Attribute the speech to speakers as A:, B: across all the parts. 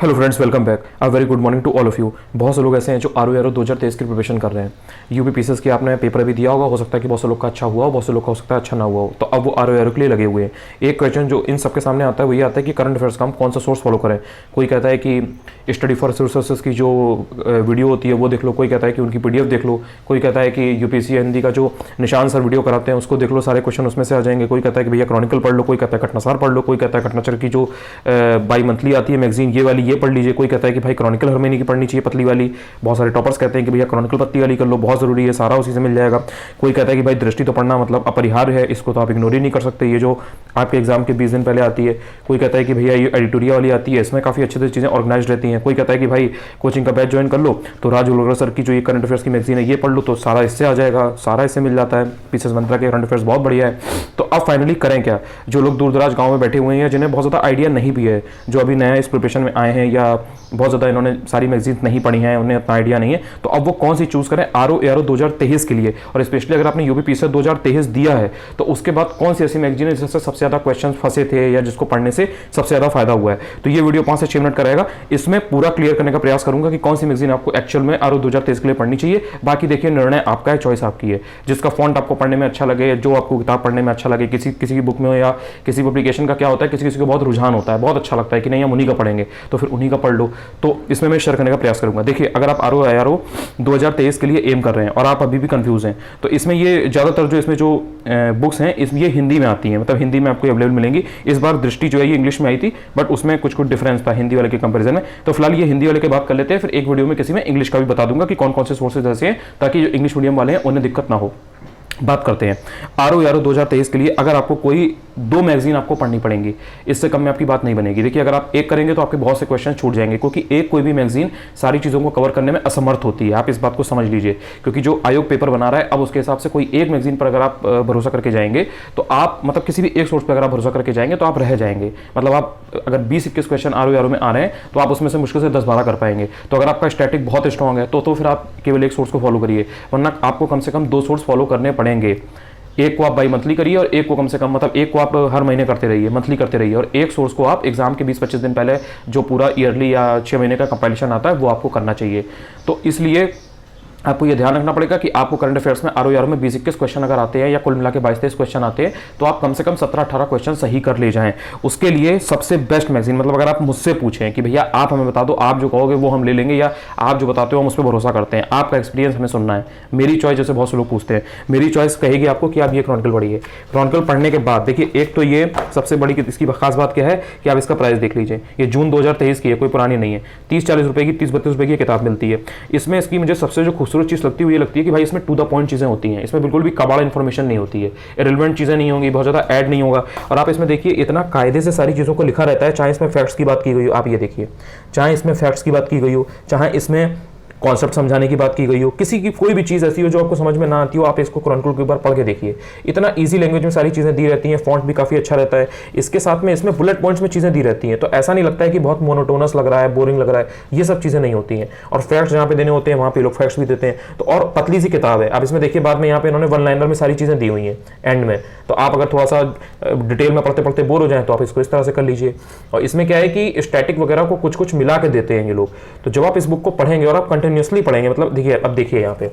A: Hello friends, welcome back. A very good morning to all of you. बहुत से लोग ऐसे हैं जो आर 2023 की प्रिपरेशन कर रहे हैं। यूपी पीसीएस की आपने पेपर भी दिया होगा, हो सकता है कि बहुत से लोग का अच्छा हुआ हो, बहुत से लोग का हो सकता है अच्छा ना हुआ हो, तो अब वो आर के लिए लगे हुए हैं। एक क्वेश्चन जो इन सबके सामने आता है वो ये आता है कि करंट अफेयर्स का हम कौन सा सोर्स फॉलो करें। कोई कहता है कि स्टडी फॉर रिसोर्सेज की जो वीडियो होती है वो देख लो, कोई कहता है कि उनकी पीडीएफ देख लो, कोई कहता है कि यूपीएससी हिंदी का जो निशान सर वीडियो कराते हैं उसको देख लो, सारे क्वेश्चन उसमें से आ जाएंगे। कोई कहता है कि भैया क्रॉनिकल पढ़ लो, कोई कहता है घटनासार पढ़ लो, कोई कहता है घटनाचर की जो बाई मंथली आती है मैगजीन ये वाली ये पढ़ लीजिए, कोई कहता है कि भाई क्रॉनिकल हर महीने की पढ़नी चाहिए पतली वाली। बहुत सारे टॉपर्स कहते हैं कि भैया क्रॉनिकल पतली वाली कर लो, बहुत जरूरी है, सारा उसी से मिल जाएगा। कोई कहता है कि भाई दृष्टि तो पढ़ना मतलब अपरिहार्य है, इसको तो आप इग्नोर ही नहीं कर सकते, ये जो आपके एग्जाम के 20 दिन पहले आती है। कोई कहता है कि भैया ये एडिटोरियल वाली आती है, इसमें काफ़ी अच्छी चीज़ें ऑर्गेनाइज रहती हैं। कोई कहता है कि भाई कोचिंग का बैच ज्वाइन कर लो, तो राज उलगरा सर की जो ये करंट अफेयर्स की मैगजीन है ये पढ़ लो, तो सारा इससे आ जाएगा, सारा इससे मिल जाता है। पीसीएस मंत्रा के करंट अफेयर्स बहुत बढ़िया है। तो अब फाइनली करें क्या? जो लोग दूर दराज गाँव में बैठे हुए हैं, जिन्हें बहुत ज़्यादा आइडिया नहीं भी है, जो अभी नया इस प्रिपरेशन में आए हैं या बहुत ज़्यादा इन्होंने सारी मैगजीन नहीं पढ़ी हैं, उन्हें इतना आइडिया नहीं है, तो अब वो कौन सी चूज़ करें आर 2023 के लिए। और स्पेशली अगर आपने यूपी पीसीएस 2023 दिया है तो उसके बाद कौन सी ऐसी मैगजीन है जिससे सबसे ज़्यादा क्वेश्चन फंसे थे या जिसको पढ़ने से सबसे ज़्यादा फायदा हुआ है। तो ये वीडियो 5 से 6 मिनट का रहेगा, इसमें पूरा क्लियर करने का प्रयास करूंगा कि कौन सी मैगजीन आपको एक्चुअल में आर 2023 के लिए पढ़नी चाहिए। बाकी देखिए, निर्णय आपका है, चॉइस आपकी है। जिसका फॉन्ट आपको पढ़ने में अच्छा लगे, जो आपको किताब पढ़ने में अच्छा लगे, किसी की बुक में या किसी पब्लिकेशन का क्या होता है, किसी को बहुत रुझान होता है, बहुत अच्छा लगता है कि नहीं हम उन्हीं का पढ़ेंगे, तो फिर उन्हीं का पढ़ लो। तो इसमें मैं शेयर करने का प्रयास करूंगा। देखिए, अगर आप आर 2023 के लिए एम कर रहे हैं और आप अभी भी कंफ्यूज हैं, तो इसमें ये ज़्यादातर जो इसमें जो बुक्स हैं इसमें ये हिंदी में आती हैं, मतलब हिंदी में आपको अवेलेबल मिलेंगी। इस बार दृष्टि जो है ये इंग्लिश में आई थी, बट उसमें कुछ डिफरेंस था हिंदी वाले के कंपैरिजन में। तो फिलहाल ये हिंदी वाले की बात कर लेते हैं, फिर एक वीडियो में किसी में इंग्लिश का भी बता दूंगा कि कौन कौन से सोर्सेज ऐसे हैं, ताकि जो इंग्लिश मीडियम वाले हैं उन्हें दिक्कत ना हो। बात करते हैं आर 2023 के लिए। अगर आपको कोई 2 मैगजीन आपको पढ़नी पड़ेंगी, इससे कम में आपकी बात नहीं बनेगी। देखिए, अगर आप एक करेंगे तो आपके बहुत से क्वेश्चन छूट जाएंगे, क्योंकि एक कोई भी मैगजीन सारी चीज़ों को कवर करने में असमर्थ होती है। आप इस बात को समझ लीजिए, क्योंकि जो आयोग पेपर बना रहा है अब उसके हिसाब से कोई एक मैगजीन पर अगर आप भरोसा करके जाएंगे तो आप मतलब किसी भी एक सोर्स पर अगर आप भरोसा करके जाएंगे तो आप रह जाएंगे। मतलब आप अगर 20-21 क्वेश्चन आर में आ रहे हैं तो आप उसमें से मुश्किल से 10-12 कर पाएंगे। तो अगर आपका स्टैटिक बहुत स्ट्रॉन्ग है तो फिर आप केवल एक सोर्स को फॉलो करिए, वरना आपको कम से कम 2 सोर्स फॉलो करने पड़ेंगे। एक को आप बाई मंथली करिए और एक को कम से कम मतलब एक को आप हर महीने करते रहिए, मंथली करते रहिए, और एक सोर्स को आप एग्जाम के 20-25 दिन पहले जो पूरा ईयरली या 6 महीने का कंपाइलेशन आता है वो आपको करना चाहिए। तो इसलिए आपको ये ध्यान रखना पड़ेगा कि आपको करंट अफेयर्स में आर में 20-21 क्वेश्चन अगर आते हैं या कुल मिला के 22-23 क्वेश्चन आते हैं तो आप कम से कम 17-18 क्वेश्चन सही कर ले जाएं। उसके लिए सबसे बेस्ट मैगजीन, मतलब अगर आप मुझसे पूछें कि भैया आप हमें बता दो, आप जो कहोगे वो हम ले लेंगे, या आप जो बताते हो हम उस पर भरोसा करते हैं, आपका एक्सपीरियंस हमें सुनना है। मेरी चॉइस, जैसे बहुत से लोग पूछते हैं, मेरी चॉइस कहेगी आपको कि आप ये क्रॉनिकल पढ़िए। क्रॉनिकल पढ़ने के बाद देखिए, एक तो ये सबसे बड़ी इसकी खास बात क्या है कि आप इसका प्राइस देख लीजिए। ये जून 2023 की है, कोई पुरानी नहीं है। 30-40 रुपए की, 30-32 रुपए की किताब मिलती है। इसमें इसकी मुझे सबसे जो खूबसूरत चीज़ लगती है वो ये कि भाई इसमें टू द पॉइंट चीजें होती हैं, इसमें बिल्कुल भी कबाड़ इंफॉर्मेशन नहीं होती है, इररिलेवेंट चीजें नहीं होंगी, बहुत ज्यादा ऐड नहीं होगा। और आप इसमें देखिए इतना कायदे से सारी चीजों को लिखा रहता है, चाहे इसमें फैक्ट्स की बात की गई हो, आप ये देखिए, चाहे इसमें फैक्ट्स की बात की गई हो, चाहे इसमें कॉन्सेप्ट समझाने की बात की गई हो, किसी की कोई भी चीज़ ऐसी हो जो आपको समझ में ना आती हो, आप इसको क्रॉनिकल के ऊपर पढ़ के देखिए। इतना इजी लैंग्वेज में सारी चीज़ें दी रहती हैं, फॉन्ट भी काफ़ी अच्छा रहता है, इसके साथ में इसमें बुलेट पॉइंट्स में चीज़ें दी रहती हैं, तो ऐसा नहीं लगता है कि बहुत मोनोटोनस लग रहा है, बोरिंग लग रहा है, ये सब चीज़ें नहीं होती हैं। और फैक्ट्स जहाँ पे देने होते हैं वहाँ पे लोग फैक्ट्स भी देते हैं। तो और पतली सी किताब है। अब इसमें देखिए, बाद में यहाँ पे इन्होंने 1 लाइनर में सारी चीज़ें दी हुई हैं एंड में, तो आप अगर थोड़ा सा डिटेल में पढ़ते पढ़ते बोर हो जाए तो आप इसको इस तरह से कर लीजिए। और इसमें क्या है कि स्टैटिक वगैरह को कुछ कुछ मिला के देते हैं ये लोग। तो जब आप इस बुक को पढ़ेंगे और आप कंटिन्यूसली पढ़ेंगे, मतलब देखिए, अब देखिए यहाँ पे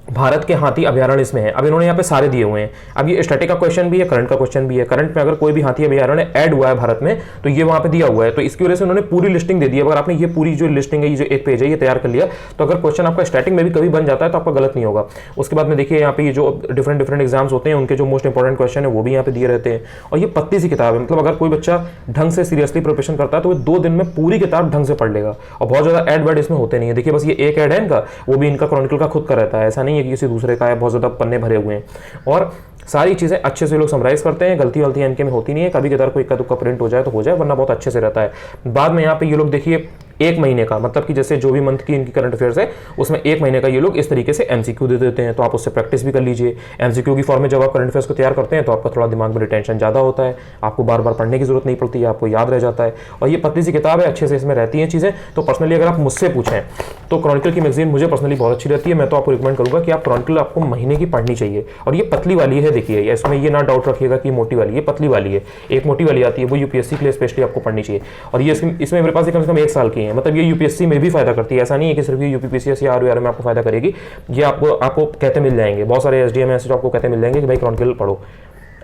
A: भारत के हाथी अभयारण्य इसमें है। अब इन्होंने यहाँ पे सारे दिए हुए हैं। अब ये स्टैटिक का क्वेश्चन भी है, करंट का क्वेश्चन भी है। करंट में अगर कोई भी हाथी अभयारण्य ऐड हुआ है भारत में तो ये वहाँ पे दिया हुआ है, तो इसकी वजह से उन्होंने पूरी लिस्टिंग दे दी है। अगर आपने ये पूरी जो लिस्टिंग है, ये जो एक पेज है, ये तैयार कर लिया, तो अगर क्वेश्चन आपका स्टैटिक में भी कभी बन जाता है तो आपका गलत नहीं होगा। उसके बाद में देखिए यहाँ पे ये जो डिफरेंट एग्जाम्स होते हैं उनके जो मोस्ट इंपॉर्टेंट क्वेश्चन है वो भी यहाँ पे दिए रहते हैं। और ये पतली सी किताब है, मतलब अगर कोई बच्चा ढंग से सीरियसली प्रिपरेशन करता है तो वो 2 दिन में पूरी किताब ढंग से पढ़ लेगा। और बहुत ज़्यादा ऐड वर्ड इसमें होते नहीं है। देखिए, बस ये एक ऐड है इनका, वो भी इनका क्रॉनिकल का खुद का रहता है, ऐसा नहीं है कि किसी दूसरे का है। बहुत ज़्यादा पन्ने भरे हुए हैं और सारी चीज़ें अच्छे से लोग समराइज करते हैं। गलती इनके में होती नहीं है, कभी कदार कोई इक्का दुक्का प्रिंट हो जाए तो हो जाए, वरना बहुत अच्छे से रहता है। बाद में यहाँ पे ये लोग देखिए 1 महीने का, मतलब कि जैसे जो भी मंथ की इनकी करंट अफेयर्स है उसमें 1 महीने का ये लोग इस तरीके से एमसीक्यू दे देते हैं, तो आप उससे प्रैक्टिस भी कर लीजिए। एमसीक्यू की फॉर्म में जब आप करंट अफेयर्स को तैयार करते हैं तो आपका थोड़ा दिमाग में रिटेंशन ज़्यादा होता है, आपको बार बार पढ़ने की जरूरत नहीं पड़ती है, आपको याद रह जाता है। और ये पतली सी किताब है, अच्छे से इसमें रहती हैं चीज़ें। तो पर्सनली अगर आप मुझसे पूछें तो क्रॉनिकल की मैगजीन मुझे पर्सनली बहुत अच्छी रहती है। मैं तो आपको रिकमेंड करूंगा कि आप क्रॉनिकल आपको महीने की पढ़नी चाहिए। और ये पतली वाली है, देखिए इसमें ये ना डाउट रखिएगा कि मोटी वाली, ये पतली वाली है। एक मोटी वाली आती है, वो यूपीएससी के लिए स्पेशली आपको पढ़नी चाहिए। और ये इसमें मेरे पास कम से कम 1 साल की है, मतलब ये यूपीएससी में भी फायदा करती है। ऐसा नहीं है कि सिर्फ ये यूपीपीसीएस या आरओआर में आपको फायदा करेगी। ये आपको कहते मिल जाएंगे, बहुत सारे एसडीएम ऐसे जो आपको कहते मिल जाएंगे कि भाई क्रॉनिकल पढ़ो।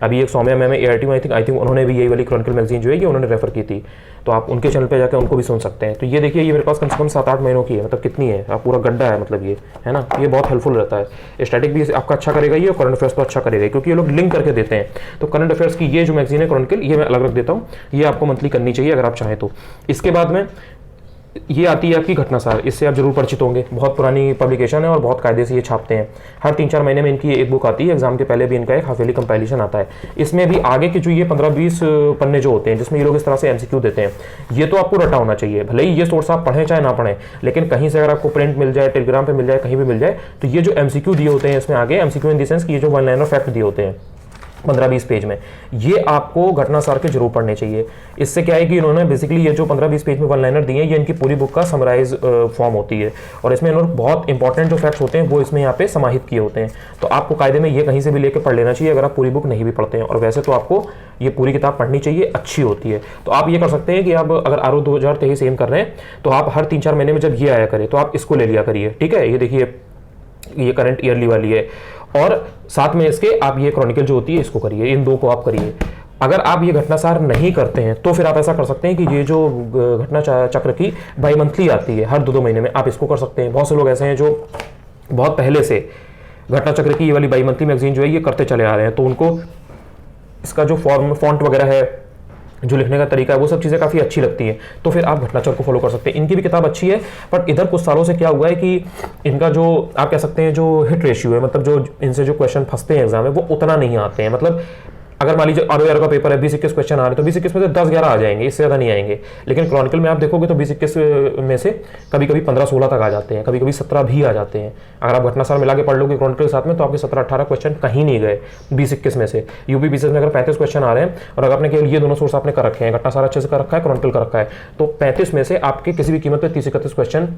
A: अभी एक सौम्या मैम एआरटी में आई थिंक उन्होंने भी यही वाली क्रॉनिकल मैगजीन जो है ये उन्होंने रेफर की थी, तो आप उनके चैनल पे जाकर उनको भी सुन सकते हैं। तो ये देखिए, ये मेरे पास कम से कम 7-8 महीनों की है, मतलब कितनी है, आप पूरा गड्ढा है, मतलब ये है ना, ये बहुत हेल्पफुल रहता है। स्टैटिक भी आपका अच्छा करेगा ये, और करंट अफेयर्स तो अच्छा करेगा, क्योंकि ये लोग लिंक करके देते हैं। तो करंट अफेयर्स की ये जो मैगजीन है क्रॉनिकल, ये मैं अलग रख देता हूँ, ये आपको मंथली करनी चाहिए अगर आप चाहें तो। इसके बाद में ये आती है आपकी घटनासार, इससे आप जरूर परिचित होंगे। बहुत पुरानी पब्लिकेशन है और बहुत कायदे से ये छापते हैं। हर 3-4 महीने में इनकी एक बुक आती है, एग्जाम के पहले भी इनका एक हाफ ईयरली कंपाइलेशन आता है। इसमें भी आगे के जो ये 15-20 पन्ने जो होते हैं जिसमें ये लोग इस तरह से एमसीक्यू देते हैं, ये तो आपको रटा होना चाहिए। भले ही ये सोर्स आप पढ़ें चाहे ना पढ़ें, लेकिन कहीं से अगर आपको प्रिंट मिल जाए, टेलीग्राम पर मिल जाए, कहीं भी मिल जाए, तो ये जो एमसीक्यू दिए होते हैं इसमें आगे, एमसीक्यू इन द सेंस कि ये जो 1 लाइनर फैक्ट दिए होते हैं 15-20 पेज में, ये आपको घटनासार के जरूर पढ़ने चाहिए। इससे क्या है कि इन्होंने बेसिकली ये जो 15-20 पेज में 1 लाइनर दिए हैं, ये इनकी पूरी बुक का समराइज फॉर्म होती है, और इसमें इन्होंने बहुत इंपॉर्टेंट जो फैक्ट्स होते हैं वो इसमें यहाँ पे समाहित किए होते हैं। तो आपको कायदे में ये कहीं से भी लेकर पढ़ लेना चाहिए अगर आप पूरी बुक नहीं भी पढ़ते हैं। और वैसे तो आपको ये पूरी किताब पढ़नी चाहिए, अच्छी होती है। तो आप ये कर सकते हैं कि आप अगर आरओ 2023 एम कर रहे हैं तो आप हर 3-4 महीने में जब ये आया करें तो आप इसको ले लिया करिए, ठीक है। ये देखिए, ये करंट ईयरली वाली है, और साथ में इसके आप ये क्रॉनिकल जो होती है इसको करिए, इन दो को आप करिए। अगर आप ये घटनासार नहीं करते हैं तो फिर आप ऐसा कर सकते हैं कि ये जो घटना चक्र की बाई मंथली आती है हर 2-2 महीने में, आप इसको कर सकते हैं। बहुत से लोग ऐसे हैं जो बहुत पहले से घटना चक्र की ये वाली बाई मंथली मैगजीन जो है ये करते चले आ रहे हैं, तो उनको इसका जो फॉन्ट वगैरह है, जो लिखने का तरीका है, वो सब चीज़ें काफ़ी अच्छी लगती हैं। तो फिर आप घटनाचक्र को फॉलो कर सकते हैं। इनकी भी किताब अच्छी है, बट इधर कुछ सालों से क्या हुआ है कि इनका जो आप कह सकते हैं जो हिट रेशियो है, मतलब जो इनसे जो क्वेश्चन फंसते हैं एग्जाम में, वो उतना नहीं आते हैं। मतलब अगर मान लीजिए आरओआर का पेपर है, 20-21 क्वेश्चन आ रहे हैं, तो 20-21 में से 10-11 आ जाएंगे, इससे ज़्यादा नहीं आएंगे। लेकिन क्रॉनिकल में आप देखोगे तो 20-21 में से कभी कभी 15-16 तक आ जाते हैं, कभी कभी 17 भी आ जाते हैं। अगर आप घटनासार मिला के पढ़ लोगे क्रॉनिकल के साथ में तो आपके 17-18 क्वेश्चन कहीं नहीं गए 20-21 में से। यूपीपीसीएस में अगर 35 क्वेश्चन आ रहे हैं और अगर आपने केवल ये दोनों सोर्स आपने कर रखे हैं, घटनासार अच्छे से कर रखा है, क्रॉनिकल कर रखा है, तो 35 में से आपके किसी भी कीमत पर 30-31 क्वेश्चन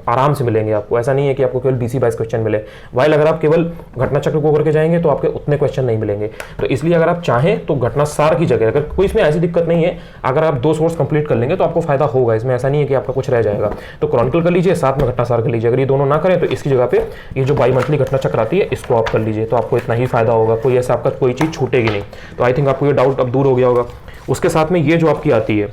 A: आराम से मिलेंगे आपको। ऐसा नहीं है कि आपको केवल 20-22 क्वेश्चन मिले। वाइल अगर आप केवल घटना चक्र को करके जाएंगे तो आपके उतने क्वेश्चन नहीं मिलेंगे। तो इसलिए अगर आप चाहें तो घटनासार की जगह, अगर कोई इसमें ऐसी दिक्कत नहीं है, अगर आप 2 सोर्स कंप्लीट कर लेंगे तो आपको फायदा होगा इसमें। ऐसा नहीं है कि आपका कुछ रह जाएगा। तो क्रॉनिकल कर लीजिए, साथ में घटनासार कर लीजिए। अगर ये दोनों ना करें तो इसकी जगह पे ये जो बाई मंथली घटना चक्र आती है इसको आप कर लीजिए, तो आपको इतना ही फायदा होगा। कोई ऐसा आपका कोई चीज़ छूटेगी नहीं। तो आई थिंक आपको ये डाउट अब दूर हो गया होगा। उसके साथ में ये जो आपकी आती है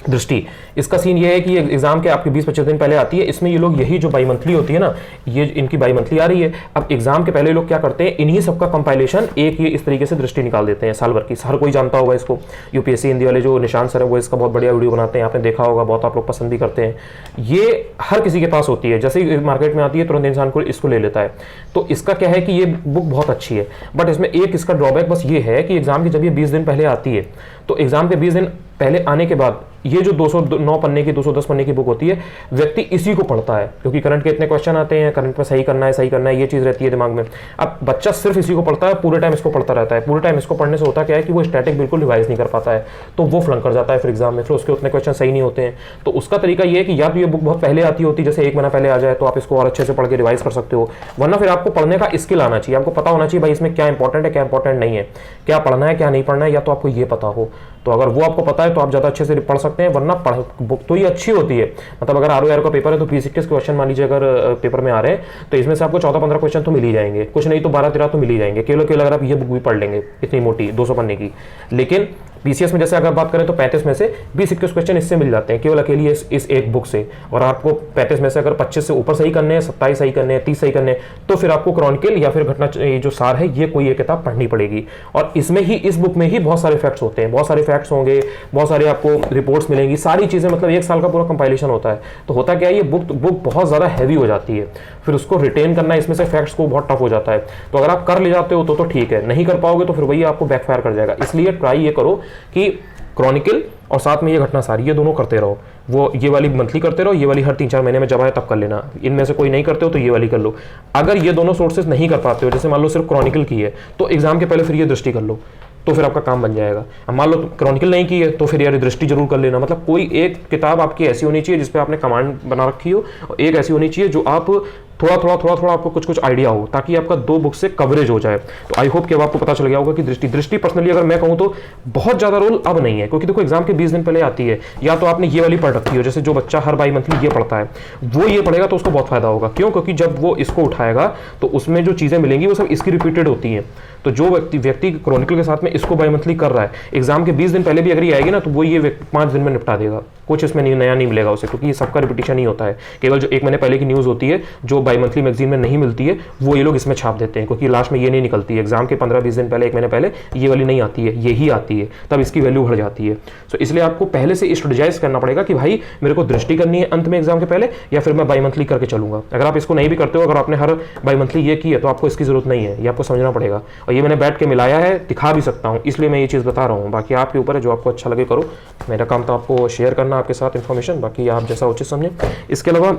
A: दृष्टि, इसका सीन ये है कि एग्जाम के आपके 20-25 दिन पहले आती है। इसमें ये लोग यही जो बाई मंथली होती है ना, ये इनकी बाई मंथली आ रही है। अब एग्जाम के पहले लोग क्या करते हैं, इन्हीं सबका कंपाइलेशन एक ये इस तरीके से दृष्टि निकाल देते हैं साल भर की। हर कोई जानता होगा इसको। यूपीएससी हिंदी वाले जो निशान सर है वो इसका बहुत बढ़िया वीडियो बनाते हैं, आपने देखा होगा, बहुत आप लोग पसंद भी करते हैं। ये हर किसी के पास होती है, जैसे ही मार्केट में आती है तुरंत इंसान को इसको ले लेता है। तो इसका क्या है कि ये बुक बहुत अच्छी है, बट इसमें एक इसका ड्रॉबैक बस ये है कि एग्जाम की जब ये 20 दिन पहले आती है तो एग्जाम के 20 दिन पहले आने के बाद ये जो 209 पन्ने की 210 पन्ने की बुक होती है, व्यक्ति इसी को पढ़ता है, क्योंकि करंट के इतने क्वेश्चन आते हैं, करंट में सही करना है, ये चीज़ रहती है दिमाग में। अब बच्चा सिर्फ इसी को पढ़ता है, पूरे टाइम इसको पढ़ता रहता है। पूरे टाइम इसको पढ़ने से होता क्या है कि वो स्टैटिक बिल्कुल रिवाइज नहीं कर पाता है, तो वो फ्लंक कर जाता है फिर एग्जाम में, फिर उसके उतने क्वेश्चन सही नहीं होते हैं। तो उसका तरीका ये है कि या तो ये बुक बहुत पहले आती होती, जैसे 1 महीना पहले आ जाए तो आप इसको और अच्छे से पढ़ के रिवाइज कर सकते हो, वरना फिर आपको पढ़ने का स्किल आना चाहिए। आपको पता होना चाहिए भाई इसमें क्या इंपॉर्टेंट है, क्या इंपॉर्टेंट नहीं है, क्या पढ़ना है, क्या नहीं पढ़ना है, या तो आपको ये पता हो। तो अगर वो आपको पता है तो आप ज़्यादा अच्छे से पढ़ सकते हैं, वरना बुक तो ये अच्छी होती है। मतलब अगर आरओआर का पेपर है तो 20-21 क्वेश्चन मान लीजिए अगर पेपर में आ रहे हैं तो इसमें से आपको 14-15 क्वेश्चन तो मिल ही जाएंगे, कुछ नहीं तो 12-13 तो मिल ही जाएंगे केवल अगर आप ये बुक भी पढ़ लेंगे, इतनी मोटी 200 पन्ने की। लेकिन पीसीएस में जैसे अगर बात करें तो 35 में से 20-21 क्वेश्चन इससे मिल जाते हैं केवल अकेली इस एक बुक से। और आपको 35 में से अगर 25 से ऊपर सही करने हैं, 27 सही करने हैं, 30 सही करने हैं, तो फिर आपको क्रॉनिकल या फिर घटना जो सार है ये कोई एक किताब पढ़नी पड़ेगी। और इसमें ही, इस बुक में ही बहुत सारे फैक्ट्स होते हैं, बहुत सारे फैक्ट्स होंगे, बहुत सारे आपको रिपोर्ट्स मिलेंगी, सारी चीज़ें, मतलब 1 साल का पूरा कंपाइलेशन होता है। तो होता क्या है, ये बुक बहुत ज़्यादा हैवी हो जाती है, फिर उसको रिटेन करना इसमें से फैक्ट्स को बहुत टफ हो जाता है। तो अगर आप कर ले जाते हो तो ठीक है, नहीं कर पाओगे तो फिर वही आपको बैकफायर कर जाएगा। इसलिए ट्राई ये करो कि क्रॉनिकल और साथ में ये घटना सारी, ये दोनों करते रहो। वो ये वाली मंथली करते रहो, ये वाली हर 3-4 महीने में जब आए तब कर लेना। इनमें से कोई नहीं करते हो तो ये वाली कर लो। अगर ये दोनों सोर्सेज नहीं कर पाते हो, जैसे मान लो सिर्फ क्रॉनिकल की है, तो एग्जाम के पहले फिर ये दृष्टि कर लो, तो फिर आपका काम बन जाएगा। अब मान लो क्रॉनिकल नहीं की है तो फिर यार दृष्टि जरूर कर लेना। मतलब कोई एक किताब आपकी ऐसी होनी चाहिए जिसपे आपने कमांड बना रखी हो, और एक ऐसी होनी चाहिए जो आप थोड़ा आपको कुछ आइडिया हो, ताकि आपका 2 बुक से कवरेज हो जाए। तो आई होप कि अब आपको पता चल गया होगा कि दृष्टि पर्सनली अगर मैं कहूं तो बहुत ज्यादा रोल अब नहीं है, क्योंकि देखो एग्जाम के 20 दिन पहले आती है। या तो आपने ये वाली पढ़ रखी हो, जैसे जो बच्चा हर बाई मंथली ये पढ़ता है वो ये पढ़ेगा तो उसको बहुत फायदा होगा। क्यों? क्योंकि जब वो इसको उठाएगा तो उसमें जो चीजें मिलेंगी वो सब इसकी रिपीटेड होती हैं। तो जो व्यक्ति क्रॉनिकल के साथ में इसको बाई मंथली कर रहा है, एग्जाम के 20 दिन पहले भी अगर ये आएगी ना तो वो ये 5 दिन में निपटा देगा। कुछ इसमें नया नहीं मिलेगा उसे, क्योंकि ये सबका रिपीटिशन ही होता है। केवल जो 1 महीने पहले की न्यूज़ होती है जो बाई मंथली मैगजीन में नहीं मिलती है, वो ये लोग इसमें छाप देते हैं, क्योंकि लास्ट में ये नहीं निकलती है। एग्जाम के 15-20 दिन पहले, 1 महीने पहले ये वाली नहीं आती है, यही आती है, तब इसकी वैल्यू बढ़ जाती है। तो इसलिए आपको पहले से स्ट्रेटेजाइज करना पड़ेगा कि भाई मेरे को दृष्टि करनी है अंत में एग्जाम के पहले, या फिर मैं बाई मंथली करके चलूंगा। अगर आप इसको नहीं भी करते हो, अगर आपने हर बाई मंथली ये की है तो आपको इसकी जरूरत नहीं है, ये आपको समझना पड़ेगा। और ये मैंने बैठ के मिलाया है, दिखा भी सकता हूँ, इसलिए मैं ये चीज़ बता रहा हूँ। बाकी आपके ऊपर है, जो आपको अच्छा लगे करो। मेरा काम तो आपको शेयर करना आपके साथ इन्फॉर्मेशन, बाकी आप जैसा उचित समझें। इसके अलावा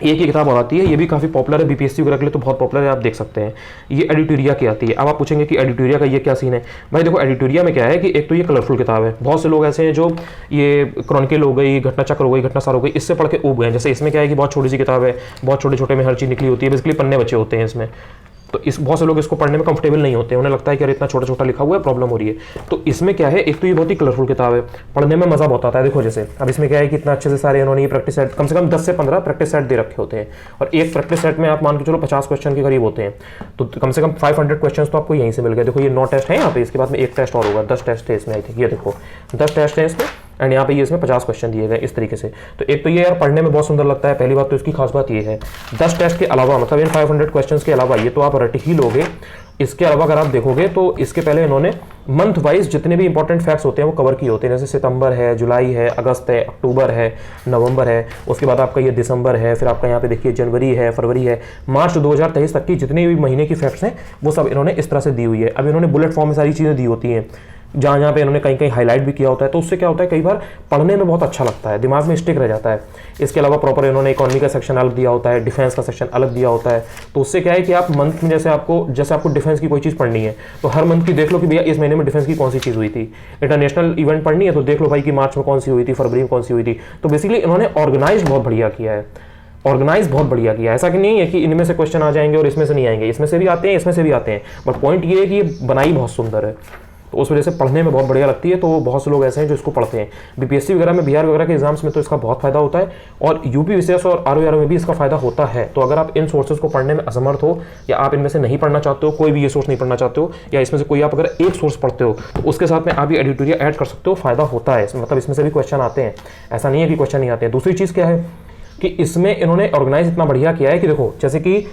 A: एक ही किताब और आती है, ये भी काफ़ी पॉपुलर है, बीपीएससी वगैरह के लिए तो बहुत पॉपुलर है, आप देख सकते हैं। ये एडिटोरिया की आती है। अब आप पूछेंगे कि एडिटोरिया का ये क्या सीन है। भाई देखो एडिटोरिया में क्या है कि एक तो ये कलरफुल किताब है। बहुत से लोग ऐसे हैं जो ये क्रॉनिकल हो गई, घटना चक्र हो गई, घटनासार हो गई, इससे पढ़ के ऊब गए। जैसे इसमें क्या है कि बहुत छोटी सी किताब है, बहुत छोटे में हर चीज़ निकली होती है, बेसिकली पन्ने बचे होते हैं इसमें। तो इस बहुत से लोग इसको पढ़ने में कंफर्टेबल नहीं होते, उन्हें लगता है कि अरे इतना छोटा लिखा हुआ है, प्रॉब्लम हो रही है। तो इसमें क्या है, एक तो ये बहुत ही कलरफुल किताब है, पढ़ने में मजा बहुत आता है। देखो जैसे अब इसमें क्या है कि इतना अच्छे से सारे इन्होंने ये प्रैक्टिस सेट, कम से कम 10 से 15 प्रैक्टिस सेट दे रखे होते हैं, और एक प्रैक्टिस सेट में आप मान के चलो 50 क्वेश्चन के करीब होते हैं। तो कम से कम 500 क्वेश्चन तो आपको यहीं से मिल गए। देखो ये 9 टेस्ट है यहाँ पे, इसके बाद में एक टेस्ट और होगा, 10 टेस्ट है इसमें। आई थिंक ये देखो 10 टेस्ट है इसमें, एंड यहाँ पे ये इसमें 50 क्वेश्चन दिए गए इस तरीके से। तो एक तो ये यार पढ़ने में बहुत सुंदर लगता है, पहली बात तो इसकी खास बात ये है। 10 टेस्ट के अलावा, मतलब इन 500 क्वेश्चंस के अलावा, ये तो आप रट ही लोगे। इसके अलावा अगर आप देखोगे तो इसके पहले इन्होंने मंथ वाइज जितने भी इंपॉर्टेंट फैक्ट्स होते हैं वो कवर किए होते हैं। जैसे सितंबर है, जुलाई है, अगस्त है, अक्टूबर है, नवंबर है, उसके बाद आपका ये दिसंबर है, फिर आपका यहाँ पे देखिए जनवरी है, फरवरी है, मार्च 2023 तक की जितनी भी महीने की फैक्ट्स हैं वो सब इन्होंने इस तरह से दी हुई है। अब इन्होंने बुलेट फॉर्म में सारी चीज़ें दी होती हैं, जहाँ पे इन्होंने कहीं हाईलाइट भी किया होता है। तो उससे क्या होता है, कई बार पढ़ने में बहुत अच्छा लगता है, दिमाग में स्टिक रह जाता है। इसके अलावा प्रॉपर इन्होंने इकोनॉमी का सेक्शन अलग दिया होता है, डिफेंस का सेक्शन अलग दिया होता है। तो उससे क्या है कि आप मंथ में जैसे आपको डिफेंस की कोई चीज़ पढ़नी है तो हर मंथ की देख लो कि भैया इस महीने में डिफेंस की कौन सी चीज़ हुई थी। इंटरनेशनल इवेंट पढ़नी है तो देख लो भाई कि मार्च में कौन सी हुई थी, फरवरी में कौन सी हुई थी। तो बेसिकली इन्होंने ऑर्गेनाइज बहुत बढ़िया किया है, ऑर्गेनाइज बहुत बढ़िया किया है। ऐसा कि नहीं है कि इनमें से क्वेश्चन आ जाएंगे और इसमें से नहीं आएंगे, इसमें से भी आते हैं, इसमें से भी आते हैं। बट पॉइंट ये है कि ये बनाई बहुत सुंदर है, तो उस वजह से पढ़ने में बहुत बढ़िया लगती है। तो बहुत से लोग ऐसे हैं जो इसको पढ़ते हैं। बीपीएससी वगैरह में, बिहार वगैरह के एग्जाम्स में तो इसका बहुत फायदा होता है, और यूपी विशेष और आरओ में भी इसका फायदा होता है। तो अगर आप इन सोर्सेज को पढ़ने में असमर्थ हो, या आप इनमें से नहीं पढ़ना चाहते हो, कोई भी ये सोर्स नहीं पढ़ना चाहते हो, या इसमें से कोई आप अगर एक सोर्स पढ़ते हो तो उसके साथ में आप ये एडिटोरिया ऐड कर सकते हो, फायदा होता है। मतलब इसमें से भी क्वेश्चन आते हैं, ऐसा नहीं है कि क्वेश्चन नहीं आते हैं। दूसरी चीज़ क्या है कि इसमें इन्होंने ऑर्गेनाइज इतना बढ़िया किया है कि देखो जैसे कि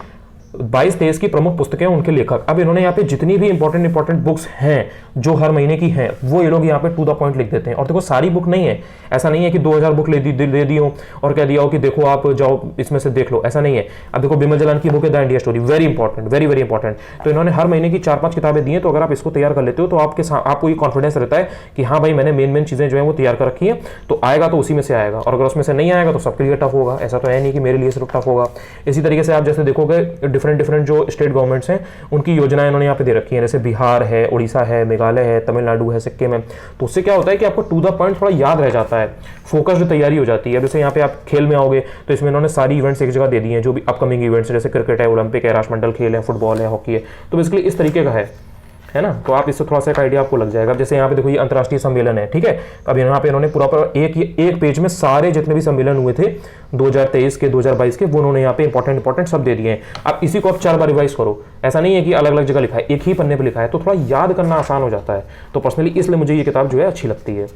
A: 22-23 की प्रमुख पुस्तकें, उनके लेखक। अब इन्होंने यहाँ पे जितनी भी इंपॉर्टेंट बुक्स हैं जो हर महीने की हैं वो ये लोग यहाँ पे टू द पॉइंट लिख देते हैं। और देखो सारी बुक नहीं है, ऐसा नहीं है कि 2000 बुक ले दी हो और कह दिया हो कि देखो आप जाओ इसमें से देख लो, ऐसा नहीं है। अब देखो बिमल जलान की बुक है the India story, very important, very very important. तो इन्होंने हर महीने की 4-5 किताबें दी हैं। तो अगर आप इसको तैयार कर लेते हो तो आपको ये कॉन्फिडेंस रहता है कि हाँ भाई मैंने मेन चीज़ें जो है वो तैयार कर रखी है, तो आएगा तो उसी में से आएगा। और अगर उसमें से नहीं आएगा तो सबके लिए टफ होगा, ऐसा तो है नहीं कि मेरे लिए सिर्फ टफ होगा। इसी तरीके से आप जैसे देखोगे डिफरेंट जो स्टेट गवर्नमेंट्स हैं उनकी योजनाएं इन्होंने यहाँ पे दे रखी हैं, जैसे बिहार है, उड़ीसा है, मेघालय है, तमिलनाडु है, सिक्किम है। तो उससे क्या होता है कि आपको टू द पॉइंट थोड़ा याद रह जाता है, फोकस्ड तैयारी हो जाती है। जैसे यहाँ पे आप खेल में आओगे तो इसमें इन्होंने सारी इवेंट्स एक जगह दे दी हैं, जो भी अपकमिंग इवेंट्स जैसे क्रिकेट है, ओलंपिक है, राष्ट्रमंडल खेल है, फुटबॉल है, हॉकी है। तो बेसिकली इस तरीके का है ना। तो आप इससे थोड़ा सा एक आइडिया आपको लग जाएगा। जैसे यहाँ पे देखो ये अंतर्राष्ट्रीय सम्मेलन है, ठीक है। अब यहाँ पे इन्होंने पूरा एक पेज में सारे जितने भी सम्मेलन हुए थे 2023 के, 2022 के, वो उन्होंने यहाँ पे इंपॉर्टेंट सब दे दिए हैं। अब इसी को आप 4 बार रिवाइज करो, ऐसा नहीं है कि अलग अलग जगह लिखा है, एक ही पन्ने पर लिखा है, तो थोड़ा याद करना आसान हो जाता है। तो पर्सनली इसलिए मुझे ये किताब जो है अच्छी लगती है,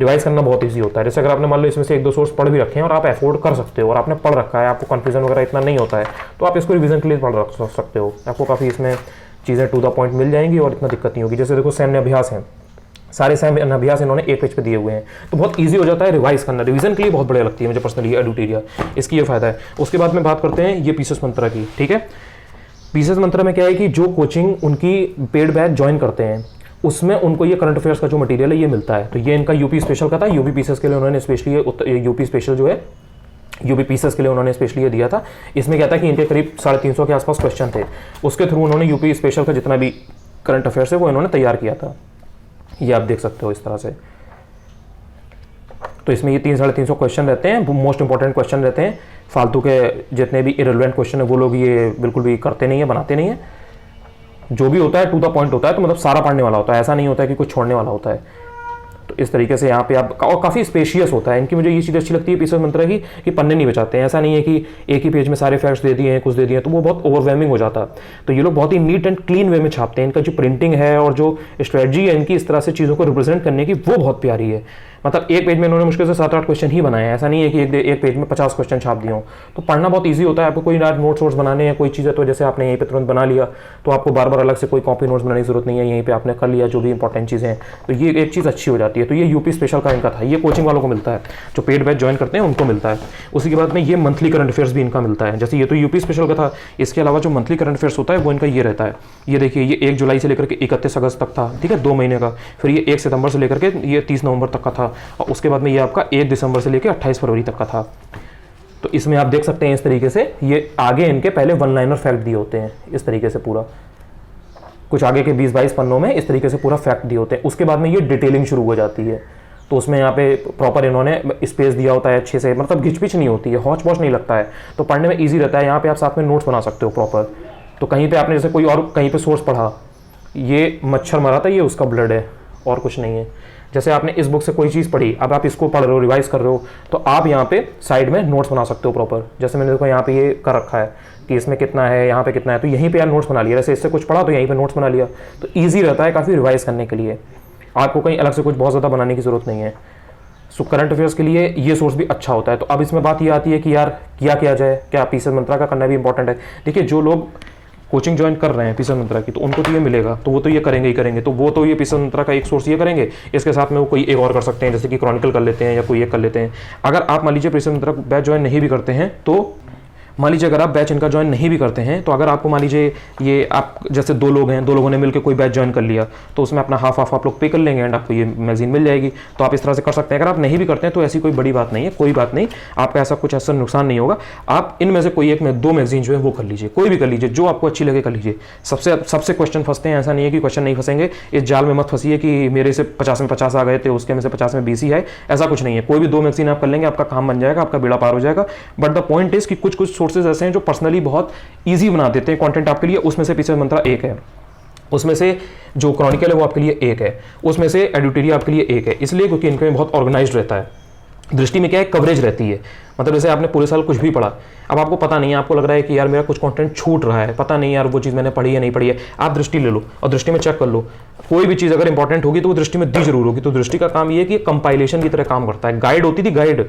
A: रिवाइज करना बहुत ईजी होता है। जैसे अगर आपने मान लो इसमें से 1-2 सोर्स पढ़ भी रखे हैं और आप अफोर्ड कर सकते हो और आपने पढ़ रखा है, आपको कंफ्यूजन वगैरह इतना नहीं होता है, तो आप इसको रिवीजन के लिए पढ़ रख सकते हो। आपको काफ़ी इसमें चीज़ें टू द पॉइंट मिल जाएंगी और इतना दिक्कत नहीं होगी। जैसे देखो सैन्य अभ्यास हैं, सारे सैन्य अभ्यास इन्होंने एक पेज पे दिए हुए हैं, तो बहुत ईजी हो जाता है रिवाइज करना। रिवीजन के लिए बहुत बढ़िया लगती है मुझे पर्सनली एडिटोरिया, इसकी ये फायदा है। उसके बाद में बात करते हैं ये पीसेस मंत्रा की, ठीक है। पीसेस मंत्रा में क्या है कि जो कोचिंग उनकी पेड बैच ज्वाइन करते हैं उसमें उनको ये करंट अफेयर्स का जो मटेरियल है ये मिलता है। तो ये इनका यूपी स्पेशल का था। यूपी पीसीएस के लिए उन्होंने स्पेशली यूपी स्पेशल जो है यूपी पीसीएस के लिए उन्होंने स्पेशली ये दिया था। इसमें क्या था कि इनके करीब 350 के आसपास क्वेश्चन थे, उसके थ्रू उन्होंने यूपी स्पेशल का जितना भी करंट अफेयर्स है वो इन्होंने तैयार किया था। ये आप देख सकते हो इस तरह से। तो इसमें ये 300-350 क्वेश्चन रहते हैं, मोस्ट इंपॉर्टेंट क्वेश्चन रहते हैं। फालतू के जितने भी इरेलेवेंट क्वेश्चन है वो लोग ये बिल्कुल भी करते नहीं है, बनाते नहीं है। जो भी होता है टू द पॉइंट होता है, तो मतलब सारा पढ़ने वाला होता है, ऐसा नहीं होता है कि कुछ छोड़ने वाला होता है। तो इस तरीके से यहाँ पे आप, और काफ़ी स्पेशियस होता है। इनकी मुझे ये चीज़ अच्छी लगती है पीसीएस मंत्रा की, कि पन्ने नहीं बचाते हैं। ऐसा नहीं है कि एक ही पेज में सारे फैक्ट्स दे दिए हैं, कुछ दे दिए हैं, तो वो बहुत ओवरवेलमिंग हो जाता है। तो ये लोग बहुत ही नीट एंड क्लीन वे में छापते हैं। इनका जो प्रिंटिंग है और जो स्ट्रेटजी है इनकी इस तरह से चीज़ों को रिप्रेजेंट करने की, वो बहुत प्यारी है। मतलब एक पेज में इन्होंने मुश्किल से 7-8 क्वेश्चन ही बनाए हैं। ऐसा नहीं है कि एक पेज में 50 क्वेश्चन छाप दिए हों। तो पढ़ना बहुत ईजी होता है। आपको कोई नोट्स वोट्स बनाने हैं, कोई चीज़ है तो जैसे आपने यहीं पे तुरंत बना लिया, तो आपको बार बार अलग से कोई कॉपी नोट्स बनाने की जरूरत नहीं है, यहीं पे आपने कर लिया जो भी इंपॉर्टेंट चीज़ें हैं। तो ये एक चीज़ अच्छी हो जाती है। तो ये यूपी स्पेशल का इनका था। ये कोचिंग वालों को मिलता है, जो पेड बैच ज्वाइन करते हैं उनको मिलता है। उसी के बाद में ये मंथली करंट अफेयर्स भी इनका मिलता है। जैसे ये तो यूपी स्पेशल का था, इसके अलावा जो मंथली करंट अफेयर्स होता है वो इनका ये रहता है। ये देखिए, ये 1 जुलाई से लेकर के 31 अगस्त तक था, ठीक है, 2 महीने का। फिर ये 1 सितंबर से लेकर के ये 30 नवंबर तक का था। और उसके बाद में ये आपका 1 दिसंबर से लेकर 28 फरवरी तक का था। तो इसमें आप देख सकते हैं इस तरीके से, ये आगे इनके पहले वन लाइनर फैक्ट दिए होते हैं इस तरीके से पूरा, कुछ आगे के 20-22 पन्नों में इस तरीके से पूरा फैक्ट दिए होते हैं। उसके बाद में ये डिटेलिंग शुरू हो जाती है। तो उसमें यहाँ पे प्रॉपर इन्होंने स्पेस दिया होता है अच्छे से, मतलब घिचपिच नहीं होती है, हौच पौच नहीं लगता है, तो पढ़ने में ईजी रहता है। यहाँ पे आप साथ में नोट्स बना सकते हो प्रॉपर। तो कहीं पे आपने जैसे कोई और कहीं पे सोर्स पढ़ा, ये मच्छर मरा था, ये उसका ब्लड है और कुछ नहीं है। जैसे आपने इस बुक से कोई चीज़ पढ़ी, अब आप इसको पढ़ रहे हो, रिवाइज कर रहे हो, तो आप यहाँ पे साइड में नोट्स बना सकते हो प्रॉपर। जैसे मैंने देखो यहाँ पे ये कर रखा है कि इसमें कितना है, यहाँ पे कितना है, तो यहीं पे यार नोट्स बना लिया। जैसे इससे कुछ पढ़ा तो यहीं पे नोट्स बना लिया। तो ईजी रहता है काफ़ी रिवाइज करने के लिए। आपको कहीं अलग से कुछ बहुत ज़्यादा बनाने की ज़रूरत नहीं है। सो करंट अफेयर्स के लिए ये सोर्स भी अच्छा होता है। तो अब इसमें बात ये आती है कि यार किया जाए, क्या पीसीएस मंत्रा का करना भी इंपॉर्टेंट है। देखिए, जो लोग कोचिंग ज्वाइन कर रहे हैं पीसीएस मंत्रा की, तो उनको तो ये मिलेगा, तो वो तो ये करेंगे ही करेंगे। तो वो तो ये पीसीएस मंत्रा का एक सोर्स ये करेंगे, इसके साथ में वो कोई एक और कर सकते हैं, जैसे कि क्रॉनिकल कर लेते हैं या कोई एक कर लेते हैं। अगर आप मान लीजिए पीसीएस मंत्रा बैच ज्वाइन नहीं भी करते हैं, तो मान लीजिए अगर आप बैच इनका ज्वाइन नहीं भी करते हैं, तो अगर आपको मान लीजिए ये आप जैसे 2 लोग हैं, 2 लोगों ने मिलकर कोई बैच ज्वाइन कर लिया, तो उसमें अपना हाफ आप लोग पे कर लेंगे एंड आपको ये मैगजीन मिल जाएगी। तो आप इस तरह से कर सकते हैं। अगर आप नहीं भी करते हैं तो ऐसी कोई बड़ी बात नहीं है, कोई बात नहीं, आपका ऐसा नुकसान नहीं होगा। आप इनमें से कोई एक में 2 मैगजीन जो है वो कर लीजिए, कोई भी कर लीजिए, जो आपको अच्छी लगे कर लीजिए। सबसे क्वेश्चन फंसते हैं, ऐसा नहीं है कि क्वेश्चन नहीं फंसेंगे। इस जाल में मत फंसिए कि मेरे से 50 में 50 आ गए थे, उसके में से 50 में 20 ही है, ऐसा कुछ नहीं है। कोई भी 2 मैगजीन आप कर लेंगे, आपका काम बन जाएगा, आपका बेड़ा पार हो जाएगा। बट द पॉइंट इज कि कुछ सोर्सेज ऐसे हैं जो पर्सनली बहुत इजी बना देते हैं कंटेंट आपके लिए। उसमें से पीसीएस मंत्रा एक है, उसमें से जो क्रॉनिकल है वो आपके लिए एक है, उसमें से एडिटोरियल आपके लिए एक है। इसलिए क्योंकि इनके में बहुत ऑर्गेनाइज्ड रहता है। दृष्टि में क्या है, कवरेज रहती है। मतलब जैसे आपने पूरे साल कुछ भी पढ़ा, अब आपको पता नहीं है, आपको लग रहा है कि यार मेरा कुछ कंटेंट छूट रहा है, पता नहीं यार वो चीज़ मैंने पढ़ी है नहीं पढ़ी है, आप दृष्टि ले लो और दृष्टि में चेक कर लो। कोई भी चीज़ अगर इंपॉर्टेंट होगी तो वो दृष्टि में दी जरूर होगी। तो दृष्टि का काम ये है कि कंपाइलेशन की तरह काम करता है। गाइड होती थी, गाइड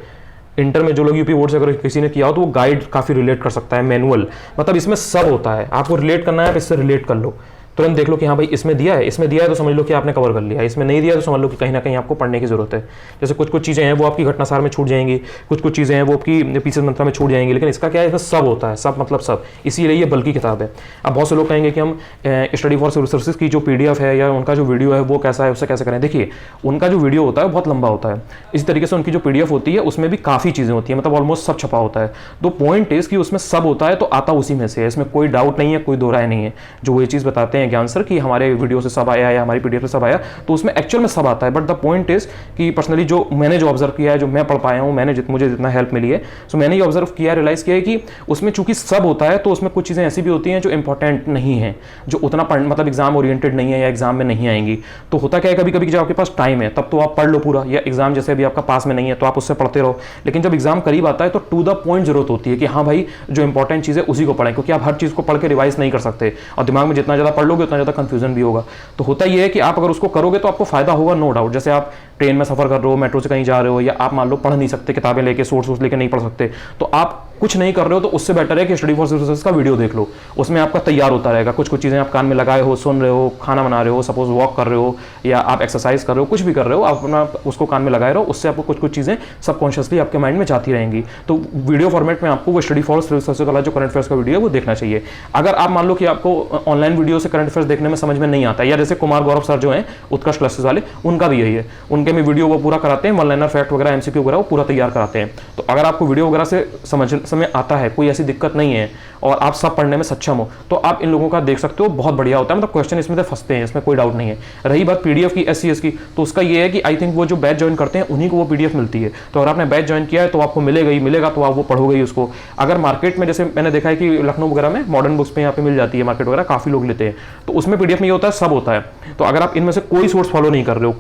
A: इंटर में जो लोग यूपी बोर्ड से अगर किसी ने किया हो तो वो गाइड काफ़ी रिलेट कर सकता है, मैनुअल, मतलब इसमें सब होता है। आपको रिलेट करना है, आप इससे रिलेट कर लो, तुरंत देख लो कि हाँ भाई इसमें दिया है तो समझ लो कि आपने कवर कर लिया, इसमें नहीं दिया तो समझ लो कि कहीं ना कहीं आपको पढ़ने की जरूरत है। जैसे कुछ चीज़ें हैं वो आपकी घटनासार में छूट जाएंगी, कुछ चीज़ें हैं वो आपकी पीसीएस मंत्रा में छूट जाएंगी, लेकिन इसका क्या है, इसमें सब होता है, सब मतलब सब, इसीलिए ये बल्कि किताब है। अब बहुत से लोग कहेंगे कि हम स्टडी फॉर सिविल सर्विसेज की जो PDF है या उनका जो वीडियो है वो कैसा है, उससे कैसे करें। देखिए, उनका जो वीडियो होता है बहुत लंबा होता है, इसी तरीके से उनकी जो PDF होती है उसमें भी काफ़ी चीज़ें होती हैं, मतलब ऑलमोस्ट सब छपा होता है। तो पॉइंट इज कि उसमें सब होता है तो आता उसी में से है, इसमें कोई डाउट नहीं है, कोई दो राय नहीं है। जो वो ये चीज़ बताते हैं ज्ञान सर कि हमारे वीडियो से सब आया या हमारी PDF से सब आया, तो उसमें एक्चुअल में सब आता है। बट द पॉइंट इज कि पर्सनली जो मैंने ऑब्जर्व किया है, जो मैं पढ़ पाया हूँ, मुझे जितना हेल्प मिली है, सो मैंने ये ऑब्जर्व किया, रियलाइज किया है कि उसमें चूंकि सब होता है तो उसमें कुछ चीज़ें ऐसी भी होती हैं जो इंपॉर्टेंट नहीं है, जो उतना मतलब एग्जाम ओरिएंटेड नहीं है या एग्जाम में नहीं आएंगी। तो होता क्या है, कभी कभी जब आपके पास टाइम है तब तो आप पढ़ लो पूरा, या एग्जाम जैसे अभी आपका पास में नहीं है तो आप उससे पढ़ते रहो, लेकिन जब एग्जाम करीब आता है तो टू द पॉइंट जरूरत होती है कि हाँ भाई जो इंपॉर्टेंट चीज़ है उसी को पढ़ें, क्योंकि आप हर चीज़ को पढ़ के रिवाइज नहीं कर सकते और दिमाग में जितना ज़्यादा पढ़ लोगे उतना ज़्यादा कंफ्यूजन भी होगा। तो होता यह है कि आप अगर उसको करोगे तो आपको फायदा होगा, नो डाउट। जैसे आप ट्रेन में सफर कर रहे हो, मेट्रो से कहीं जा रहे हो, या आप मान लो पढ़ नहीं सकते, किताबें लेके सोर्स लेके नहीं पढ़ सकते, तो आप कुछ नहीं कर रहे हो तो उससे बेटर है कि स्टडी फॉर सिविल सर्विसेज का वीडियो देख लो, उसमें आपका तैयार होता रहेगा। कुछ कुछ चीज़ें आप कान में लगाए हो, सुन रहे हो, खाना बना रहे हो, सपोज वॉक कर रहे हो या आप एक्सरसाइज कर रहे हो, कुछ भी कर रहे हो, आप अपना उसको कान में लगाए रहो, उससे आपको कुछ कुछ चीज़ें सबकॉन्शियसली आपके माइंड में जाती रहेंगी। तो वीडियो फॉर्मेट में आपको वो स्टडी फॉर सिविल सर्विसेज वाला जो करंट अफेयर्स का वीडियो है वो देखना चाहिए। अगर आप मान लो कि आपको ऑनलाइन वीडियो से करंट अफेयर्स देखने में समझ में नहीं आता, या जैसे कुमार गौरव सर जो हैं उत्कर्ष क्लासेस वाले, उनका भी यही है, उनके में वीडियो वो पूरा कराते हैं, वन लाइनर फैक्ट वगैरह एमसीक्यू वगैरह वो पूरा तैयार कराते हैं। तो अगर आपको वीडियो वगैरह से समझ में आता है, कोई ऐसी दिक्कत नहीं है और आप सब पढ़ने में सक्षम हो, तो आप इन लोगों का देख सकते हो, बहुत बढ़िया होता है। मतलब क्वेश्चन इसमें से फंसते हैं, इसमें कोई डाउट नहीं है। रही बात पीडीएफ की, एससीएस की, तो उसका ये है कि आई थिंक वो जो बैच ज्वाइन करते हैं उन्हीं को वो पीडीएफ मिलती है। तो अगर आपने बैच ज्वाइन किया है तो आपको मिलेगा ही मिलेगा, तो आप वो पढ़ोगे ही उसको। अगर मार्केट में, जैसे मैंने देखा है कि लखनऊ वगैरह में मॉडर्न बुक्स पे यहाँ पे मिल जाती है, मार्केट वगैरह काफी लोग लेते हैं, तो उसमें पीडीएफ में ये होता है, सब होता है। तो अगर आप इनमें से कोई सोर्स फॉलो नहीं कर रहे हो,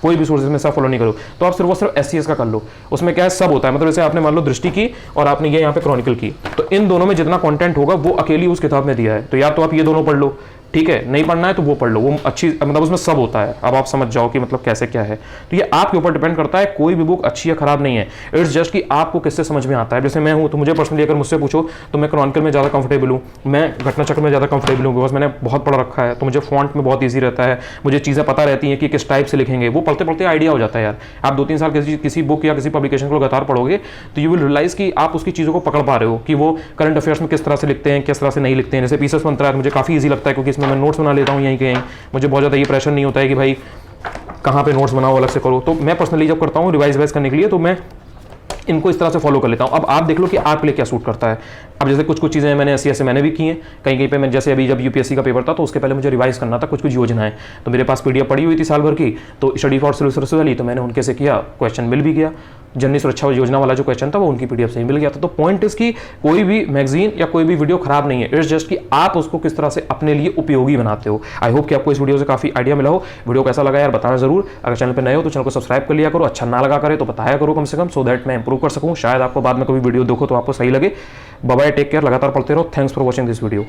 A: कोई भी सोर्स में सब फॉलो नहीं करो, तो आप सिर्फ एससीएस का कर लो, उसमें क्या है, सब होता है। मतलब जैसे आपने मान लो दृष्टि की और आपने ये यहाँ पे क्रॉनिकल की, तो इन दोनों में जितना कंटेंट होगा वो अकेली उस किताब में दिया है। तो या तो आप ये दोनों पढ़ लो, ठीक है, नहीं पढ़ना है तो वो पढ़ लो, वो अच्छी, मतलब उसमें सब होता है। अब आप समझ जाओ कि मतलब कैसे क्या है। तो ये आपके ऊपर डिपेंड करता है, कोई भी बुक अच्छी या खराब नहीं है, इट्स जस्ट कि आपको किससे समझ में आता है। जैसे मैं हूं, तो मुझे पर्सनली अगर मुझसे पूछो तो मैं क्रॉनिकल में ज़्यादा कंफर्टेबल हूँ, मैं घटना चक्र में ज़्यादा कंफर्टेबल हूँ, बिकॉज मैंने बहुत पढ़ रखा है, तो मुझे फॉन्ट में बहुत ईजी रहता है, मुझे चीज़ें पता रहती हैं कि किस टाइप से लिखेंगे, वो पढ़ते पढ़ते आइडिया हो जाता है यार। आप 2-3 साल किसी बुक या किसी पब्लिकेशन को लगातार पढ़ोगे तो यू विल रियलाइज कि आप उसकी चीज़ों को पकड़ पा रहे हो कि वो करंट अफेयर्स में किस तरह से लिखते हैं, किस तरह से नहीं लिखते हैं। जैसे पीसेस बनता है, मुझे काफ़ी ईजी लगता है क्योंकि इसमें मैं नोट्स बना लेता हूँ यहीं के यहीं, मुझे बहुत ज़्यादा ये प्रेशर नहीं होता है कि भाई कहाँ पे नोट्स बनाओ, अलग से करो। तो मैं पर्सनली जब करता हूँ रिवाइज करने के लिए, तो मैं इनको इस तरह से फॉलो कर लेता हूँ। अब आप देख लो कि आपके लिए क्या सूट करता है। अब जैसे कुछ कुछ चीज़ें मैंने ऐसे मैंने भी की हैं, कहीं पे मैं, जैसे अभी जब यूपीएससी का पेपर था तो उसके पहले मुझे रिवाइज करना था कुछ योजनाएं, तो मेरे पास पीडीएफ पड़ी हुई थी साल भर की, तो स्टडी फॉर सिविल सर्विसेज वाली, तो मैंने उनके से किया, क्वेश्चन मिल भी गया। जननी सुरक्षा योजना वाला जो क्वेश्चन था वो उनकी पीडीएफ से ही मिल गया था। तो पॉइंट इज कि कोई भी मैगजीन या कोई भी वीडियो खराब नहीं है, इट्स जस्ट कि आप उसको किस तरह से अपने लिए उपयोगी बनाते हो। आई होप कि आपको इस वीडियो से काफी आइडिया मिला हो। वीडियो कैसा लगा यार बताना जरूर। अगर चैनल पर नए हो तो चैनल को सब्सक्राइब कर लिया करो, अच्छा ना लगा करे तो बताया करो कम से कम, सो दैट मैं इंप्रूव कर सकूं। शायद आपको बाद में कभी वीडियो देखो तो आपको सही लगे। बाय बाय, टेक केयर, लगातार पढ़ते रहो। Thanks for watching this video.